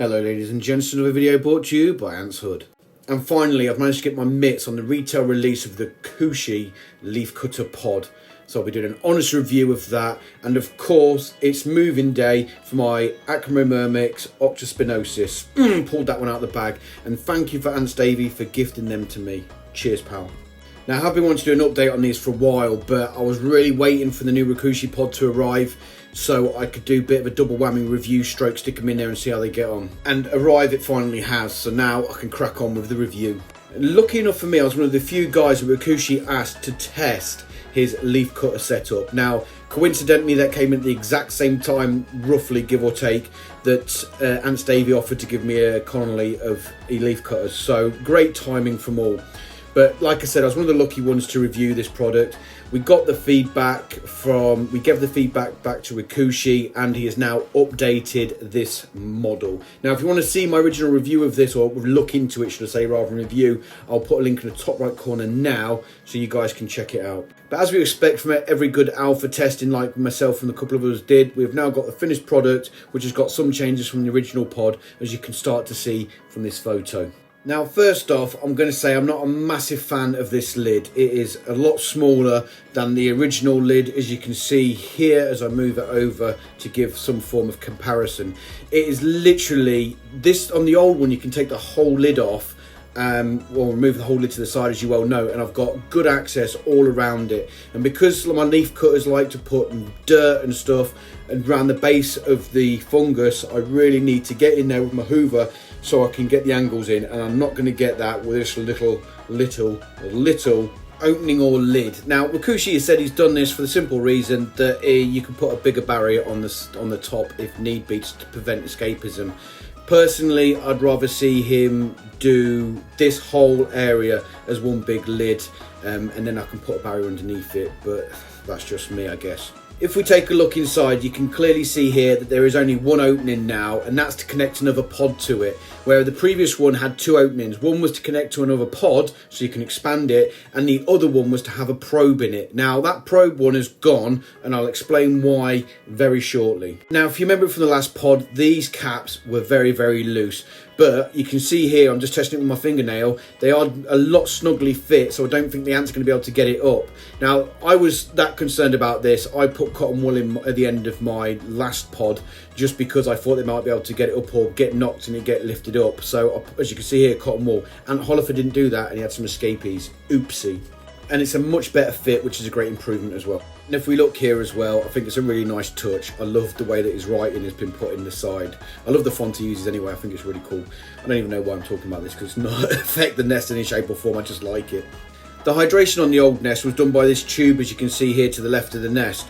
Hello ladies and gents, another video brought to you by Ant's Hood. And finally I've managed to get my mitts on the retail release of the Wakooshi leaf cutter pod. So I'll be doing an honest review of that, and of course it's moving day for my Acromymex Octospinosus. Pulled that one out of the bag, and thank you for Ant Davey for gifting them to me. Cheers pal. Now I have been wanting to do an update on these for a while, but I was really waiting for the new Wakooshi pod to arrive so I could do a bit of a double whammy review stroke, stick them in there and see how they get on. And arrive it finally has, so now I can crack on with the review. Lucky enough for me, I was one of the few guys that Wakooshi asked to test his leaf cutter setup. Now coincidentally that came at the exact same time, roughly give or take, that Ant Davey offered to give me a Connolly of leaf cutters, so great timing from all. But like I said, I was one of the lucky ones to review this product. We got the feedback we gave the feedback back to Wakooshi, and he has now updated this model. Now, if you want to see my original review of this, or look into it, should I say, rather than review, I'll put a link in the top right corner now, so you guys can check it out. But as we expect from every good alpha testing, like myself and a couple of us did, we've now got the finished product, which has got some changes from the original pod, as you can start to see from this photo. Now, first off, I'm going to say I'm not a massive fan of this lid. It is a lot smaller than the original lid, as you can see here as I move it over to give some form of comparison. It is literally, this on the old one, you can take the whole lid off, well, remove the whole lid to the side, as you well know, and I've got good access all around it. And because my leaf cutters like to put dirt and stuff around the base of the fungus, I really need to get in there with my hoover so I can get the angles in, and I'm not going to get that with this little opening or lid. Now Wakooshi has said he's done this for the simple reason that you can put a bigger barrier on the top if need be to prevent escapism. Personally, I'd rather see him do this whole area as one big lid, and then I can put a barrier underneath it, but that's just me, I guess. If we take a look inside, you can clearly see here that there is only one opening now, and that's to connect another pod to it, where the previous one had two openings. One was to connect to another pod so you can expand it, and the other one was to have a probe in it. Now that probe one is gone, and I'll explain why very shortly. Now, if you remember from the last pod, these caps were very, very loose. But you can see here, I'm just testing it with my fingernail, they are a lot snugly fit, so I don't think the ant's going to be able to get it up. Now, I was that concerned about this, I put cotton wool in at the end of my last pod, just because I thought they might be able to get it up or get knocked and it get lifted up. So, as you can see here, cotton wool. Ant Hollifer didn't do that, and he had some escapees. Oopsie. And it's a much better fit, which is a great improvement as well. And if we look here as well, I think it's a really nice touch. I love the way that his writing has been put in the side. I love the font he uses anyway. I think it's really cool. I don't even know why I'm talking about this, because it's not affect the nest in any shape or form. I just like it. The hydration on the old nest was done by this tube, as you can see here to the left of the nest,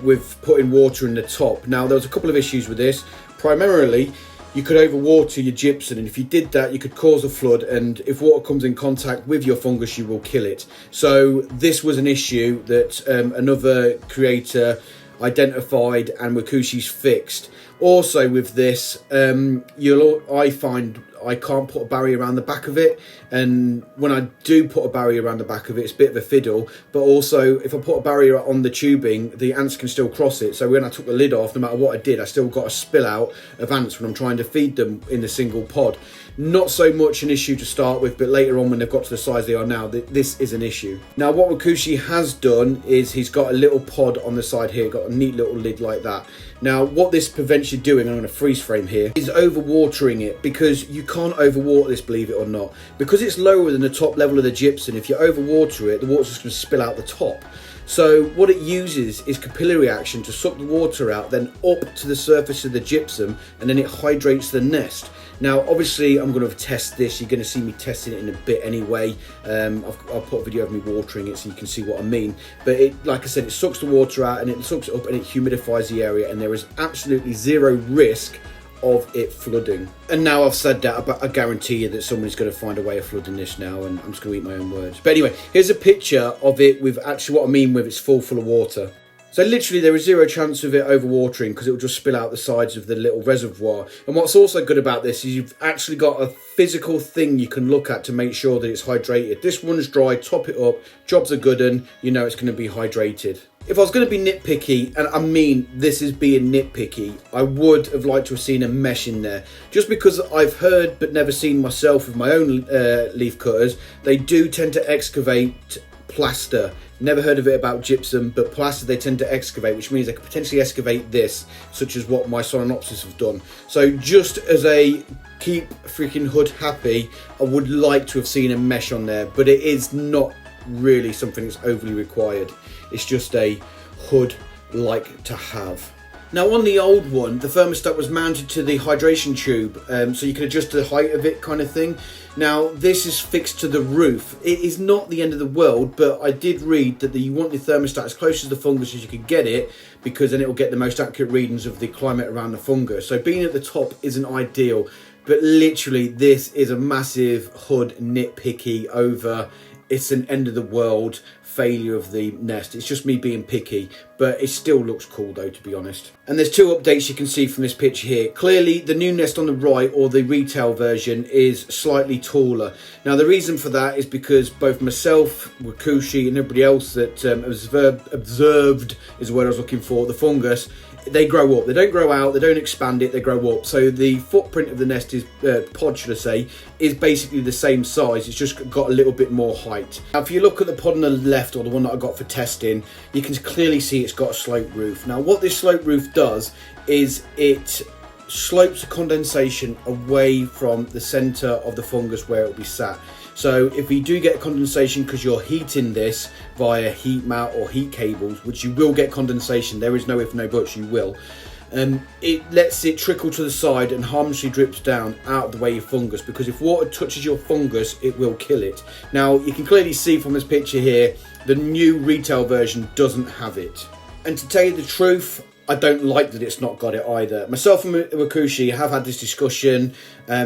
with putting water in the top. Now, there was a couple of issues with this. Primarily, you could overwater your gypsum, and if you did that, you could cause a flood, and if water comes in contact with your fungus, you will kill it. So this was an issue that another creator identified and Wakooshi's fixed. Also with this, I find I can't put a barrier around the back of it, and when I do put a barrier around the back of it, it's a bit of a fiddle. But also, if I put a barrier on the tubing, the ants can still cross it. So when I took the lid off, no matter what I did, I still got a spill out of ants when I'm trying to feed them in a single pod. Not so much an issue to start with, but later on when they've got to the size they are now, this is an issue. Now what Wakooshi has done is he's got a little pod on the side here, got a neat little lid like that. Now what this prevents you doing, I'm going to freeze frame here, is overwatering it, because you can't overwater this, believe it or not. Because it's lower than the top level of the gypsum, if you overwater it, the water's just going to spill out the top. So what it uses is capillary action to suck the water out, then up to the surface of the gypsum, and then it hydrates the nest. Now obviously I'm going to test this, you're going to see me testing it in a bit anyway. I'll put a video of me watering it so you can see what I mean. But it, like I said, it sucks the water out and it sucks it up and it humidifies the area, and there is absolutely zero risk of it flooding. And now I've said that, I guarantee you that somebody's going to find a way of flooding this now, and I'm just going to eat my own words. But anyway, here's a picture of it with actually what I mean with it's full of water. So literally there is zero chance of it overwatering, because it will just spill out the sides of the little reservoir. And what's also good about this is you've actually got a physical thing you can look at to make sure that it's hydrated. This one's dry, top it up, job's a good one, you know it's going to be hydrated. If I was going to be nitpicky, and I mean this is being nitpicky, I would have liked to have seen a mesh in there. Just because I've heard but never seen myself with my own leaf cutters, they do tend to excavate plaster. Never heard of it about gypsum, but plaster they tend to excavate, which means they could potentially excavate this, such as what my Solenopsis have done. So just as a keep freaking hood happy, I would like to have seen a mesh on there, but it is not really something that's overly required. It's just a hood like to have. Now on the old one, the thermostat was mounted to the hydration tube, so you can adjust the height of it kind of thing. Now this is fixed to the roof. It is not the end of the world, but I did read that you want the thermostat as close to the fungus as you can get it, because then it will get the most accurate readings of the climate around the fungus. So being at the top isn't ideal, but literally this is a massive hood nitpicky over. It's an end of the world failure of the nest. It's just me being picky, but it still looks cool though, to be honest. And there's two updates you can see from this picture here. Clearly the new nest on the right, or the retail version, is slightly taller. Now the reason for that is because both myself, Wakooshi, and everybody else that observed is the word I was looking for, the fungus, they grow up. They don't grow out, they don't expand it, they grow up. So the footprint of the nest is, pod should I say, is basically the same size. It's just got a little bit more height. Now if you look at the pod on the left, or the one that I got for testing, you can clearly see it's got a slope roof. Now what this slope roof does is it slopes the condensation away from the centre of the fungus where it will be sat. So if you do get condensation because you're heating this via heat mat or heat cables, which you will get condensation, there is no if no buts, you will, it lets it trickle to the side and harmlessly drips down out of the way of your fungus, because if water touches your fungus it will kill it. Now you can clearly see from this picture here, the new retail version doesn't have it. And to tell you the truth, I don't like that it's not got it either. Myself and Wakooshi have had this discussion.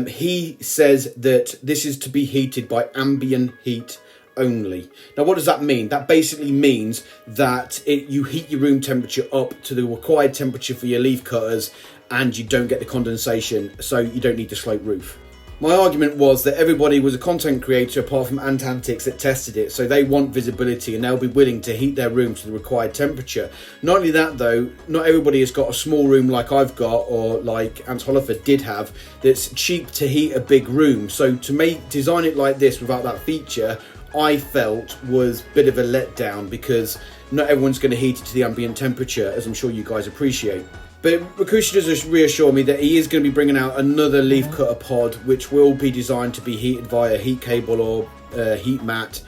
He says that this is to be heated by ambient heat only. Now what does that mean? That basically means that you heat your room temperature up to the required temperature for your leaf cutters, and you don't get the condensation, so you don't need the slope roof. My argument was that everybody was a content creator apart from Antantics that tested it, so they want visibility and they'll be willing to heat their room to the required temperature. Not only that though, not everybody has got a small room like I've got, or like Ant did have, that's cheap to heat a big room. So to design it like this without that feature, I felt was a bit of a letdown, because not everyone's going to heat it to the ambient temperature, as I'm sure you guys appreciate. But Wakooshi does reassure me that he is going to be bringing out another leaf cutter pod, which will be designed to be heated via heat cable or heat mat,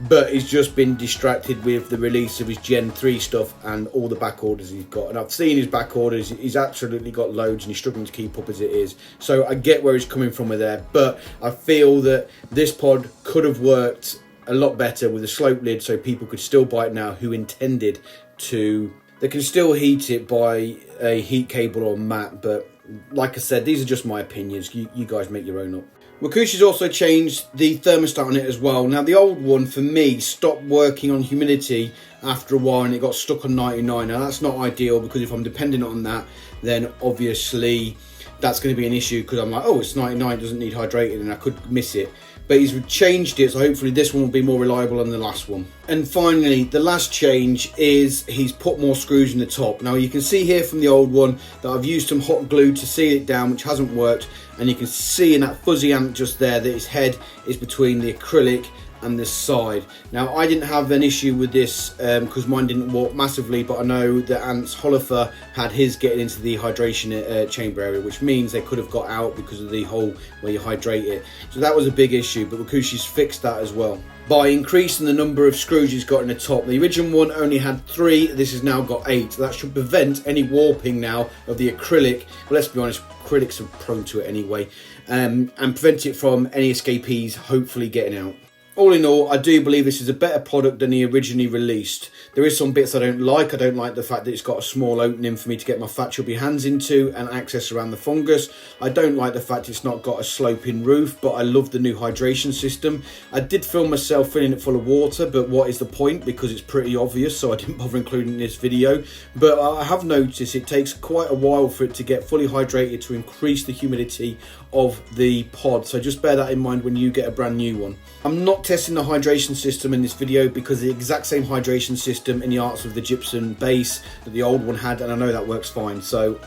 but he's just been distracted with the release of his Gen 3 stuff and all the back orders he's got. And I've seen his back orders, he's absolutely got loads and he's struggling to keep up as it is. So I get where he's coming from with there, but I feel that this pod could have worked a lot better with a slope lid, so people could still buy it now who intended to. They can still heat it by a heat cable or mat, but like I said, these are just my opinions. You guys make your own up. Wakooshi's also changed the thermostat on it as well. Now the old one for me stopped working on humidity after a while and it got stuck on 99. Now that's not ideal, because if I'm dependent on that, then obviously that's going to be an issue, because I'm like, oh, it's 99, it doesn't need hydrating, and I could miss it. But he's changed it, so hopefully this one will be more reliable than the last one. And finally, the last change is he's put more screws in the top. Now you can see here from the old one that I've used some hot glue to seal it down, which hasn't worked. And you can see in that fuzzy ant just there that his head is between the acrylic and the side. Now I didn't have an issue with this because mine didn't warp massively, but I know that Ant's Holifer had his getting into the hydration chamber area, which means they could have got out because of the hole where you hydrate it. So that was a big issue, but Wakooshi's fixed that as well by increasing the number of screws he's got in the top. The original one only had 3, this has now got 8. So that should prevent any warping now of the acrylic. Well, let's be honest, acrylics are prone to it anyway, and prevent it from any escapees hopefully getting out. All in all, I do believe this is a better product than he originally released. There is some bits I don't like. I don't like the fact that it's got a small opening for me to get my fat chubby hands into and access around the fungus. I don't like the fact it's not got a sloping roof, but I love the new hydration system. I did film myself filling it full of water, but what is the point? Because it's pretty obvious, so I didn't bother including this video. But I have noticed it takes quite a while for it to get fully hydrated to increase the humidity of the pod. So just bear that in mind when you get a brand new one. I'm not testing the hydration system in this video because the exact same hydration system in the Arts of the Gypsum base that the old one had, and I know that works fine. So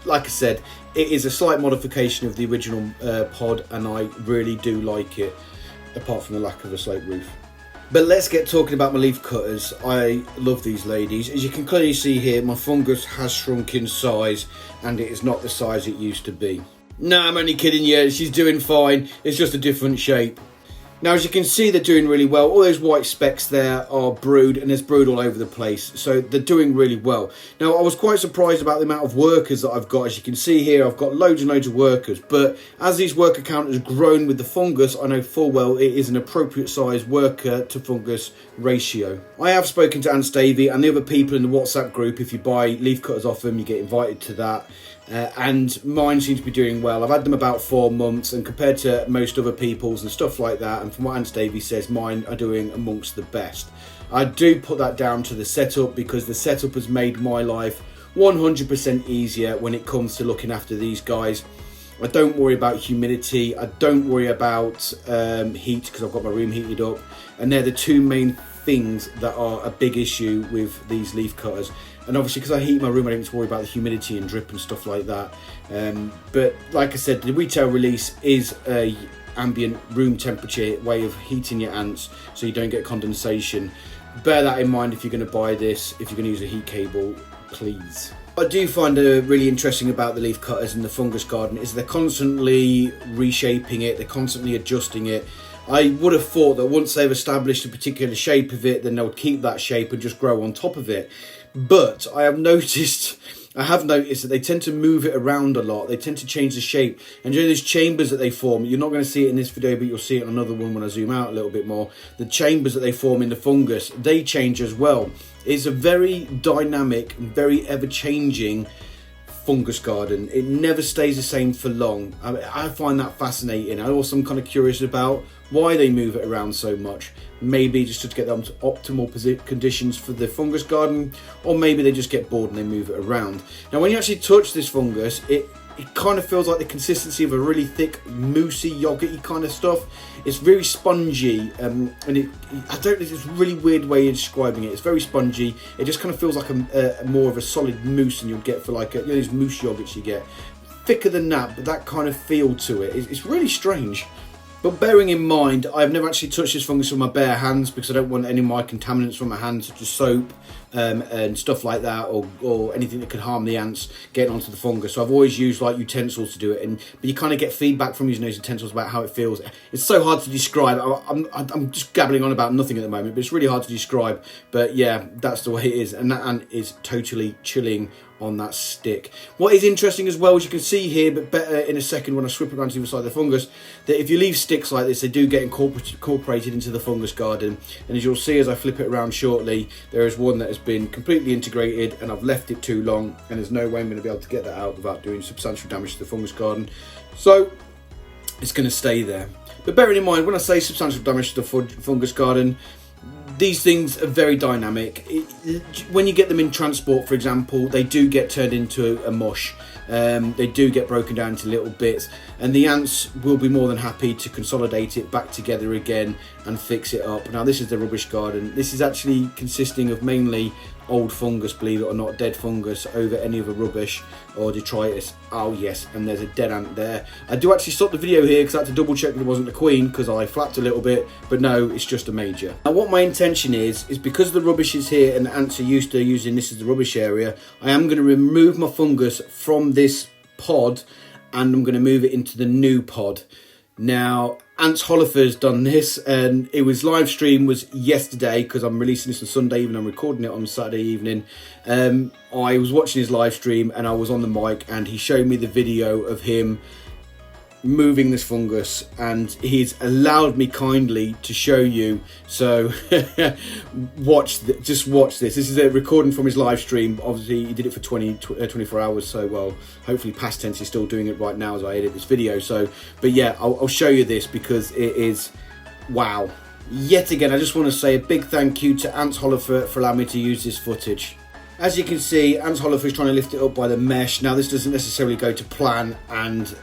like I said, it is a slight modification of the original pod, and I really do like it, apart from the lack of a slate roof. But let's get talking about my leaf cutters. I love these ladies. As you can clearly see here, my fungus has shrunk in size, and it is not the size it used to be. No, I'm only kidding you, she's doing fine, it's just a different shape. Now, as you can see, they're doing really well. All those white specks there are brood, and there's brood all over the place. So they're doing really well. Now, I was quite surprised about the amount of workers that I've got. As you can see here, I've got loads and loads of workers. But as these worker count has grown with the fungus, I know full well it is an appropriate size worker to fungus ratio. I have spoken to Aunt Stavey and the other people in the WhatsApp group. If you buy leaf cutters off them, you get invited to that. And mine seem to be doing well. I've had them about 4 months, and compared to most other people's and stuff like that, and from what Aunt Stavey says, mine are doing amongst the best. I do put that down to the setup, because the setup has made my life 100% easier when it comes to looking after these guys. I don't worry about humidity, I don't worry about heat, because I've got my room heated up, and they're the two main things that are a big issue with these leaf cutters. And obviously, because I heat my room, I don't need to worry about the humidity and drip and stuff like that. But like I said, the retail release is a ambient room temperature way of heating your ants, so you don't get condensation. Bear that in mind if you're going to buy this. If you're going to use a heat cable, please. What I do find really interesting about the leaf cutters in the fungus garden is they're constantly reshaping it, they're constantly adjusting it. I would have thought that once they've established a particular shape of it, then they'll keep that shape and just grow on top of it. But I have noticed that they tend to move it around a lot. They tend to change the shape. And during these chambers that they form, you're not going to see it in this video, but you'll see it on another one when I zoom out a little bit more. The chambers that they form in the fungus, they change as well. It's a very dynamic, very ever-changing fungus garden. It never stays the same for long. I find that fascinating. I also am kind of curious about why they move it around so much. Maybe just to get them to optimal conditions for the fungus garden, or maybe they just get bored and they move it around. Now, when you actually touch this fungus, it kind of feels like the consistency of a really thick, moussey, yogurty kind of stuff. It's very spongy, and I don't know, it's a really weird way of describing it. It's very spongy. It just kind of feels like a more of a solid mousse than you'll get for like these mousse yogurts you get. Thicker than that, but that kind of feel to it. It's really strange. But bearing in mind, I've never actually touched this fungus with my bare hands, because I don't want any of my contaminants from my hands, such as soap and stuff like that, or anything that could harm the ants getting onto the fungus. So I've always used like utensils to do it, but you kind of get feedback from using those utensils about how it feels. It's so hard to describe. I'm just gabbling on about nothing at the moment, but it's really hard to describe. But yeah, that's the way it is, and that ant is totally chilling on that stick. What is interesting as well, as you can see here, but better in a second when I swip around to the other side of the fungus, that if you leave sticks like this, they do get incorporated into the fungus garden. And as you'll see as I flip it around shortly, there is one that has been completely integrated, and I've left it too long, and there's no way I'm going to be able to get that out without doing substantial damage to the fungus garden. So it's going to stay there. But bearing in mind, when I say substantial damage to the fungus garden, these things are very dynamic. When you get them in transport, for example, they do get turned into a mush. They do get broken down into little bits, and the ants will be more than happy to consolidate it back together again and fix it up. Now, this is the rubbish garden. This is actually consisting of mainly old fungus, believe it or not, dead fungus over any other rubbish or detritus. Oh yes, and there's a dead ant there. I do actually stop the video here because I had to double check that it wasn't the queen, because I flapped a little bit, but no, it's just a major. Now, what my intention is because the rubbish is here and the ants are used to using this as the rubbish area, I am going to remove my fungus from this pod, and I'm going to move it into the new pod. Now, Ants Hollifer's done this, and it was live stream was yesterday, because I'm releasing this on Sunday evening, I'm recording it on Saturday evening. I was watching his live stream and I was on the mic, and he showed me the video of him moving this fungus, and he's allowed me kindly to show you. So just watch this. This is a recording from his live stream. Obviously he did it for 24 hours, so well, hopefully past tense, he's still doing it right now as I edit this video. So but yeah, I'll show you this because it is wow. Yet again, I just want to say a big thank you to Ants Hollifer for allowing me to use this footage. As you can see, Ants Hollifer is trying to lift it up by the mesh. Now, this doesn't necessarily go to plan, and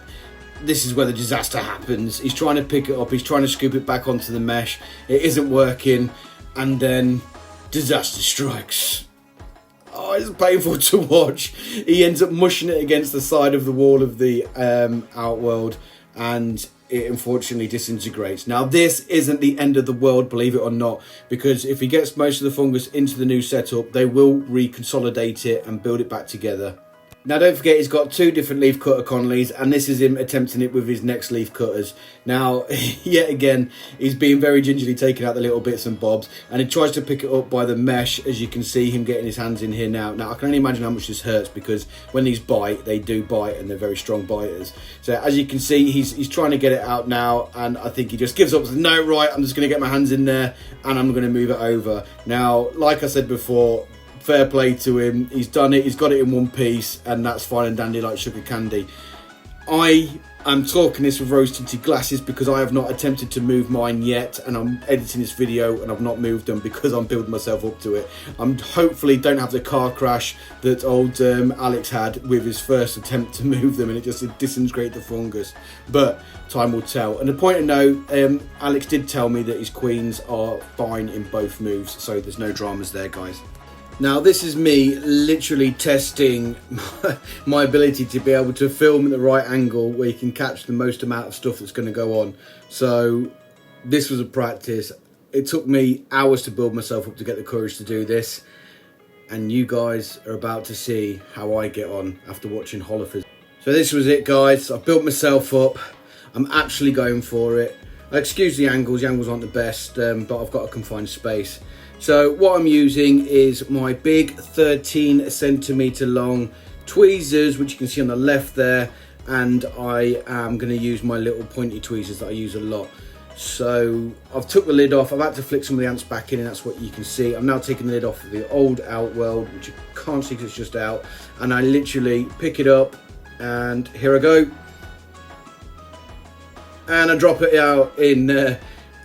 this is where the disaster happens. He's trying to pick it up, he's trying to scoop it back onto the mesh, it isn't working, and then disaster strikes. Oh, it's painful to watch. He ends up mushing it against the side of the wall of the outworld, and it unfortunately disintegrates. Now, this isn't the end of the world, believe it or not, because if he gets most of the fungus into the new setup, they will reconsolidate it and build it back together. Now, don't forget, he's got 2 different leaf cutter Connollys, and this is him attempting it with his next leaf cutters. Now, yet again, he's being very gingerly taking out the little bits and bobs, and he tries to pick it up by the mesh, as you can see him getting his hands in here now. Now, I can only imagine how much this hurts, because when these bite, they do bite, and they're very strong biters. So, as you can see, he's trying to get it out now, and I think he just gives up. No, right, I'm just going to get my hands in there, and I'm going to move it over. Now, like I said before, fair play to him, he's done it, he's got it in one piece, and that's fine and dandy like sugar candy. I am talking this with rose tinted glasses because I have not attempted to move mine yet, and I'm editing this video and I've not moved them because I'm building myself up to it. I'm hopefully don't have the car crash that old Alex had with his first attempt to move them, and it just disintegrated the fungus, but time will tell. And a point of note, Alex did tell me that his queens are fine in both moves, so there's no dramas there, guys. Now, this is me literally testing my ability to be able to film at the right angle where you can catch the most amount of stuff that's going to go on. So this was a practice. It took me hours to build myself up to get the courage to do this. And you guys are about to see how I get on after watching Holofers. So this was it, guys. I built myself up. I'm actually going for it. Excuse the angles aren't the best, but I've got a confined space. So what I'm using is my big 13 centimetre long tweezers, which you can see on the left there, and I am going to use my little pointy tweezers that I use a lot. So I've took the lid off, I've had to flick some of the ants back in, and that's what you can see. I'm now taking the lid off of the old outworld, which you can't see because it's just out, and I literally pick it up, and here I go. And I drop it out in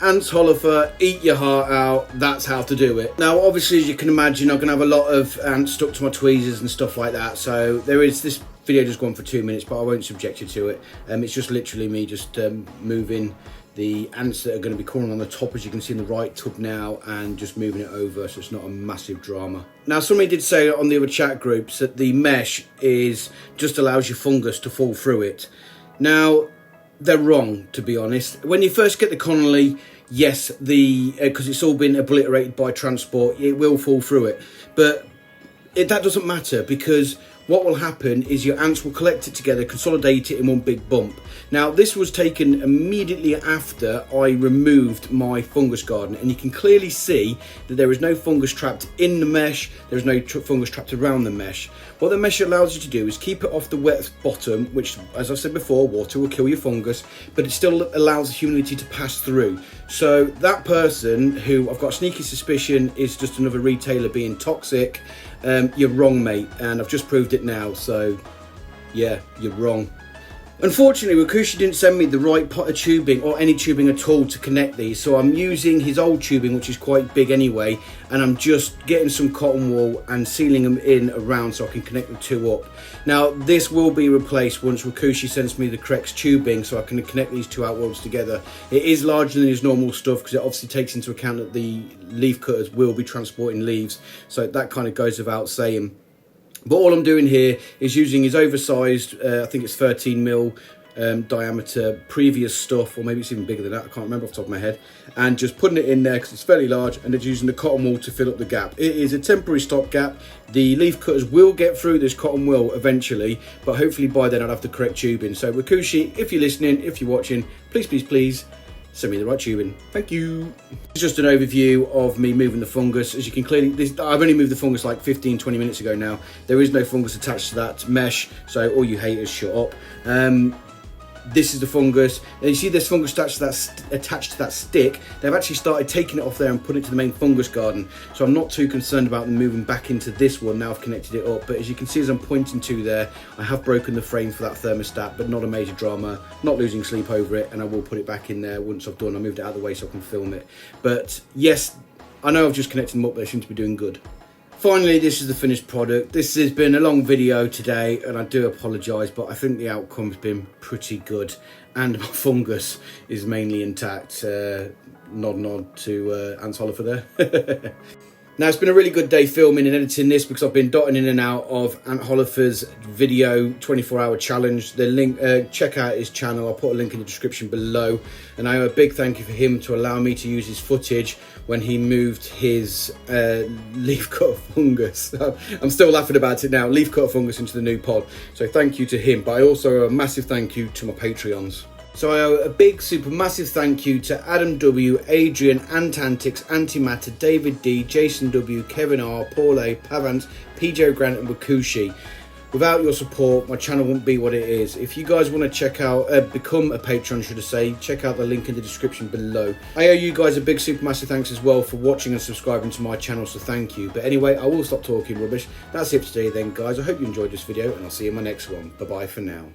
Ants Holifer, eat your heart out. That's how to do it. Now, obviously, as you can imagine, I'm going to have a lot of ants stuck to my tweezers and stuff like that. So there is this video just gone for 2 minutes, but I won't subject you to it. It's just literally me just moving the ants that are going to be crawling on the top, as you can see in the right tub now, and just moving it over so it's not a massive drama. Now, somebody did say on the other chat groups that the mesh just allows your fungus to fall through it. Now, they're wrong, to be honest. When you first get the Connolly, yes, because it's all been obliterated by transport, it will fall through it. But that doesn't matter, because what will happen is your ants will collect it together, consolidate it in one big bump. Now, this was taken immediately after I removed my fungus garden, and you can clearly see that there is no fungus trapped in the mesh, there is no fungus trapped around the mesh. What the mesh allows you to do is keep it off the wet bottom, which, as I've said before, water will kill your fungus, but it still allows the humidity to pass through. So that person, who I've got a sneaky suspicion is just another retailer being toxic, you're wrong, mate, and I've just proved it now, so yeah, you're wrong. Unfortunately, Wakooshi didn't send me the right pot of tubing or any tubing at all to connect these, so I'm using his old tubing, which is quite big anyway, and I'm just getting some cotton wool and sealing them in around so I can connect the two up. Now, this will be replaced once Wakooshi sends me the correct tubing so I can connect these two outworlds together. It is larger than his normal stuff because it obviously takes into account that the leaf cutters will be transporting leaves, so that kind of goes without saying. But all I'm doing here is using his oversized, I think it's 13mm diameter previous stuff, or maybe it's even bigger than that, I can't remember off the top of my head, and just putting it in there because it's fairly large, and just using the cotton wool to fill up the gap. It is a temporary stopgap. The leaf cutters will get through this cotton wool eventually, but hopefully by then I'll have the correct tubing. So Wakooshi, if you're listening, if you're watching, please send me the right tubing. Thank you. It's just an overview of me moving the fungus. As you can clearly, I've only moved the fungus like 15-20 minutes ago now. There is no fungus attached to that mesh, so all you haters shut up. This is the fungus. And you see this fungus attached to that stick. They've actually started taking it off there and putting it to the main fungus garden. So I'm not too concerned about them moving back into this one now I've connected it up. But as you can see, as I'm pointing to there, I have broken the frame for that thermostat, but not a major drama. Not losing sleep over it, and I will put it back in there once I've done. I moved it out of the way so I can film it. But yes, I know I've just connected them up, but they seem to be doing good. finally, this is the finished product. This has been a long video today, and I do apologise, but I think the outcome's been pretty good, and my fungus is mainly intact. Nod to Ant Oliver there. Now, it's been a really good day filming and editing this because I've been dotting in and out of Ant Hollifer's video 24-hour challenge. The link, check out his channel. I'll put a link in the description below. And I owe a big thank you for him to allow me to use his footage when he moved his leaf cutter fungus. I'm still laughing about it now. Leaf cutter fungus into the new pod. So thank you to him. But I also owe a massive thank you to my Patreons. So I owe a big, super massive thank you to Adam W, Adrian, Antantix, Anty Matters, David D, Jason W, Kevin R, Paul A, Pavant, PJGrant and Wakooshi. Without your support, my channel wouldn't be what it is. If you guys want to check out, become a patron, should I say, check out the link in the description below. I owe you guys a big, super massive thanks as well for watching and subscribing to my channel, so thank you. But anyway, I will stop talking rubbish. That's it for today then, guys. I hope you enjoyed this video, and I'll see you in my next one. Bye-bye for now.